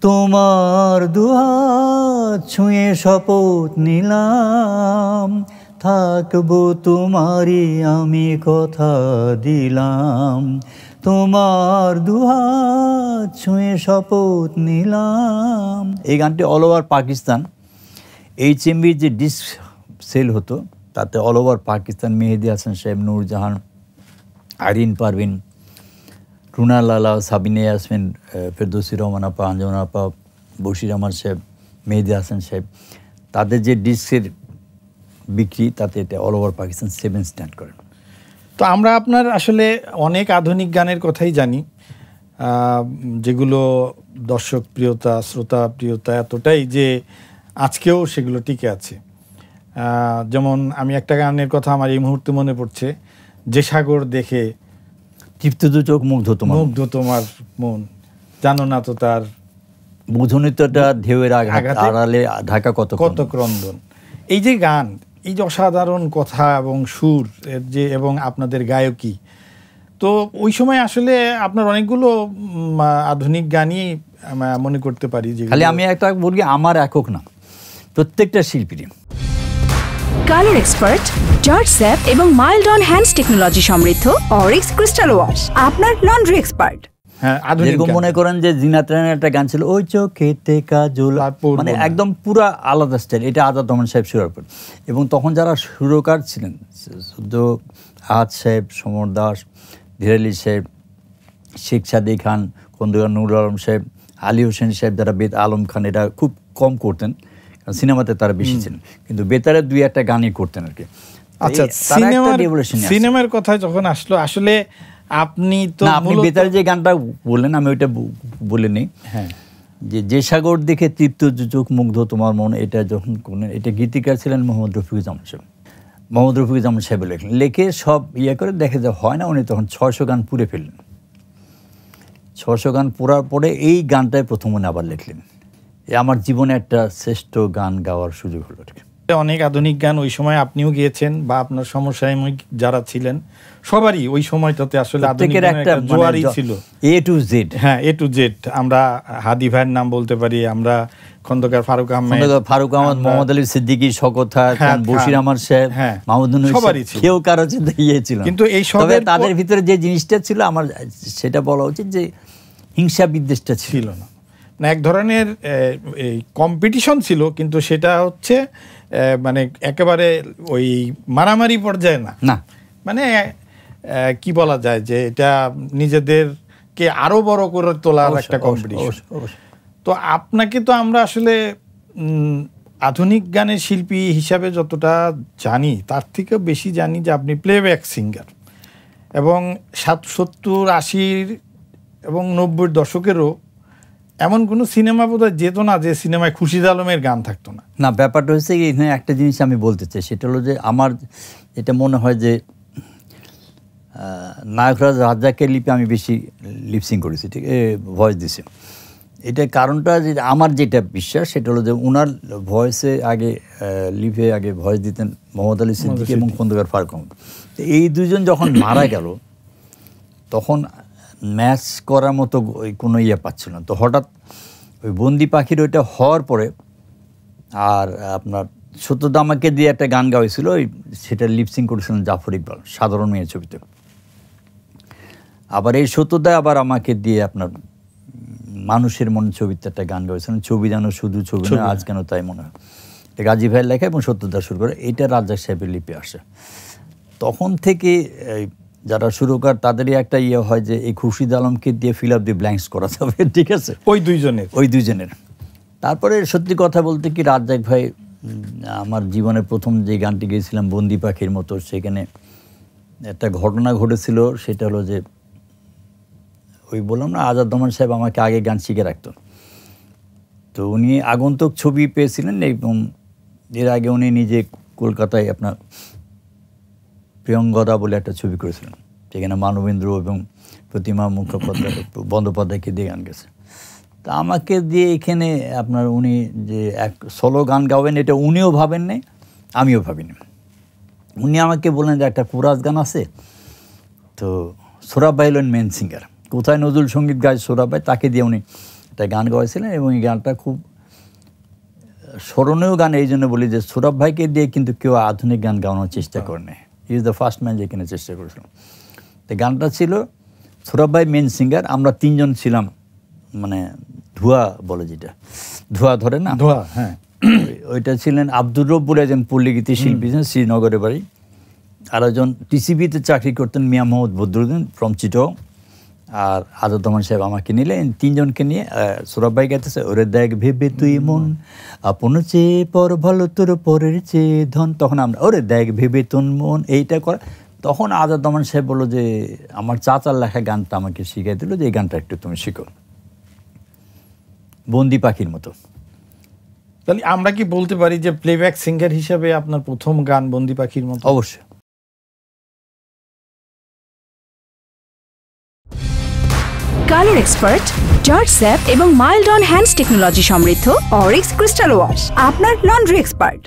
তোমার দুহাত ছুঁয়ে শপথ নিলাম, থাকবো তোমারই আমি কথা দিলাম। তোমার দুহাত ছুঁয়ে শপথ নিলাম। এই গানটি অল ওভার পাকিস্তান, HMVর যে ডিস্ক সেল হতো তাতে অল ওভার পাকিস্তান মেহেদি হাসান সাহেব, নূরজাহান, আরিন পারভিন, রুনা লালা, সাবিনা ইয়াসমিন, ফেরদৌসী রহমান আপা, আঞ্জুমান আপা, বশির রহমান সাহেব, মেহেদি হাসান সাহেব, তাদের যে ডিস্কের বিক্রি তাতে এটা অল ওভার পাকিস্তান 7 স্ট্যান্ড করেন। তো আমরা আপনার আসলে অনেক আধুনিক গানের কথাই জানি, যেগুলো দর্শক প্রিয়তা, শ্রোতা প্রিয়তা এতটাই যে আজকেও সেগুলো টিকে আছে। যেমন আমি একটা গানের কথা আমার এই মুহূর্তে মনে পড়ছে, যে সাগর দেখে তৃপ্ত দু চোখ মুগ্ধ তোমার মন, জানো না তো তার বুঝনিতটা ঢেউয়ের আড়ালে ঢাকা কত ক্রন্দন। এই যে গান, এই যে অসাধারণ কথা এবং সুর যে, এবং আপনাদের গায়কী, তো ওই সময় আসলে আপনার অনেকগুলো আধুনিক গানই মনে করতে পারি যে, খালি আমি একটা বলি, আমার একক না, প্রত্যেকটা শিল্পীরই। কালার এক্সপার্ট, জর্জ স্যাপ এবং মাইল্ড অন হ্যান্ডস টেকনোলজি সমৃদ্ধ অরিক্স ক্রিস্টাল ওয়াশ আপনার লন্ড্রি এক্সপার্ট। হ্যাঁ, আধুনিক মনে করেন যে জিনাত রানের একটা গান ছিল, ওই চোখেতে কাজল, মানে একদম পুরা আলাদা স্টাইল। এটা আজাদ রহমান সাহেব সুরার পর, এবং তখন যারা সুরকার ছিলেন শুদ্ধ আহাদ সাহেব, সমর দাস, ধীরালি সাহেব, শেখ সাদি খান, খন্দকার নুরুল আলম সাহেব, আলী হোসেন সাহেব, যারা বেত আলম খান, এটা খুব কম করতেন, কারণ সিনেমাতে তারা বেশি ছিলেন, কিন্তু বেতারে 2-1টা গানই করতেন আর কি। আচ্ছা, সিনেমার কথা যখন আসলো, আসলে আপনি তো আপনি বেতারে যে গানটা বললেন আমি ওইটা বলে নিই। হ্যাঁ, যে সাগর দেখে তৃপ্ত চোখ মুগ্ধ তোমার মন, এটা যখন করলেন, এটা গীতিকার ছিলেন মোহাম্মদ রফিকুজ্জামান সাহেব। মোহাম্মদ রফিকুজ্জামান সাহেব লেখে সব করে দেখে যে হয় না, উনি তখন 600 গান পুড়ে ফেললেন। 600 গান পড়ার পরে এই গানটাই প্রথম উনি আবার লিখলেন। আমার জীবনে একটা শ্রেষ্ঠ গান গাওয়ার সুযোগ হলো আর কি। অনেক আধুনিক গান ওই সময় আপনিও গিয়েছেন, বা আপনার সমসাময়িক যারা ছিলেন সবারই ওই সময়টাতে আসলে আধুনিক গানের একটা জোয়ারই ছিল, A to Z। হ্যাঁ, A to Z। আমরা হাদি ভাইয়ের নাম বলতে পারি, আমরা খন্দকার ফারুক আহমেদ, মোহাম্মদ আলী সিদ্দিকী, শওকত খান, বশির আহমদ সাহেব, মাহমুদুন, সবারই ছিল, কেউ কারো ছিল। কিন্তু এই সবের তাদের ভিতরে যে জিনিসটা ছিল, আমার সেটা বলা উচিত যে হিংসা বিদ্বেষটা ছিল না। এক ধরনের কম্পিটিশন ছিল, কিন্তু সেটা হচ্ছে মানে একেবারে ওই মারামারি পর্যায়ে না, মানে কি বলা যায় যে এটা নিজেদেরকে আরো বড় করে তোলার একটা কম্পিটিশন। তো আপনাকে তো আমরা আসলে আধুনিক গানের শিল্পী হিসাবে যতটা জানি, তার থেকেও বেশি জানি যে আপনি প্লেব্যাক সিঙ্গার, এবং 70, 80 এবং 90 দশকেরও এমন কোনো সিনেমা বোধহয় যেত না যে সিনেমায় খুরশিদ আলমের গান থাকতো না। না, ব্যাপারটা হচ্ছে কি, এখানে একটা জিনিস আমি বলতে চাই, সেটা হলো যে আমার এটা মনে হয় যে নায়করাজ রাজ্জাকের লিপে আমি বেশি লিপসিং করেছি, ঠিক ভয়েস দিছি। এটার কারণটা যে আমার যেটা বিশ্বাস, সেটা হলো যে ওনার ভয়েসে আগে লিপে আগে ভয়েস দিতেন মোহাম্মদ আলী সিদ্দিকী এবং খন্দকার ফারুক আহমেদ। এই দুজন যখন মারা গেল, তখন ম্যাচ করার মতো কোনো পাচ্ছিল না। তো হঠাৎ ওই বন্দি পাখির ওইটা হওয়ার পরে, আর আপনার সত্যদা আমাকে দিয়ে একটা গান গাওয়াইছিল, সেটা লিপসিং করেছিলেন জাফর ইকবাল সাধারণ মেয়ে ছবিতে। আবার এই সত্যদা আবার আমাকে দিয়ে আপনার মানুষের মনে ছবিতে একটা গান গাইছিলেন, ছবি যেন শুধু ছবি না, আজ কেন তাই মনে হয়। এটা গাজী ভাইয়ের লেখা এবং সত্যদা শুরু করে, এটা রাজ্জাক সাহেবের লিপে আসে। তখন থেকে যারা সুরকার তাদেরই একটা হয় যে এই খুরশিদ আলমকে দিয়ে ফিল আপ দি ব্ল্যাঙ্কস করা যাবে, ঠিক আছে, ওই দুইজনের। তারপরে সত্যি কথা বলতে কি, রাজ্জাক ভাই আমার জীবনের প্রথম যে গানটি গেয়েছিলাম বন্দি পাখির মতো, সেখানে একটা ঘটনা ঘটেছিল। সেটা হলো যে ওই বললাম না, আজাদ রহমান সাহেব আমাকে আগে গান শিখে রাখতো। তো উনি আগন্তুক ছবি পেয়েছিলেন, এবং এর আগে উনি নিজে কলকাতায় আপনার প্রিয়ঙ্গদা বলে একটা ছবি করেছিলেন, সেখানে মানবেন্দ্র এবং প্রতিমা মুখোপাধ্যায় বন্দ্যোপাধ্যায়কে দিয়ে গান গেছে। তা আমাকে দিয়ে এখানে আপনার উনি যে এক সোলো গান গাবেন, এটা উনিও ভাবেন নাই, আমিও ভাবিনি। উনি আমাকে বললেন যে একটা কোরাস গান আছে, তো সোহরাব ভাই হলেন মেন সিঙ্গার, কোথায় নজরুল সঙ্গীত গায় সোহরাব ভাই, তাকে দিয়ে উনি একটা গান গাইছিলেন এবং এই গানটা খুব স্মরণীয় গান। এই জন্য বলি যে সৌরভ ভাইকে দিয়ে কিন্তু কেউ আধুনিক গান গাওয়ানোর চেষ্টা করেনি। He is the first man যেখানে চেষ্টা করেছিলাম। তো গানটা ছিল সৌরভ ভাই মেন সিঙ্গার, আমরা 3 জন ছিলাম, মানে ধোয়া বলে যেটা, ধোয়া ধরে না, ধোয়া, হ্যাঁ, ওইটা ছিলেন আব্দুর রব বলে একজন পল্লীগীতি শিল্পী ছিলেন, শ্রীনগরে বাড়ি। আর একজন টিসিবিতে চাকরি করতেন মিয়া মোহাম্মদ বদরুদ্দিন ফ্রম চিটং। আর আজাদমান সাহেব আমাকে নিলে, 3 জনকে নিয়ে সৌরভ ভাই গাইতেছে ওরে দেখ ভেবে তুই মন আপন চেয়ে পর ভালো তোর পরের চেয়ে ধন। তখন আমরা ওরে দেখ ভেবে তোর মন এইটা কর। তখন আজাদমান সাহেব বললো যে আমার চাচার লেখা গানটা আমাকে শিখাই দিল যে এই গানটা একটু তুমি শিখো, বন্দি পাখির মতো। তাহলে আমরা কি বলতে পারি যে প্লেব্যাক সিঙ্গার হিসাবে আপনার প্রথম গান বন্দি পাখির মতো? অবশ্যই। কালার এক্সপার্ট, জর্জ স্যাপ এবং মাইল্ড অন হ্যান্ডস টেকনোলজি সমৃদ্ধ অরিক্স ক্রিস্টাল ওয়াশ আপনার লন্ড্রি এক্সপার্ট।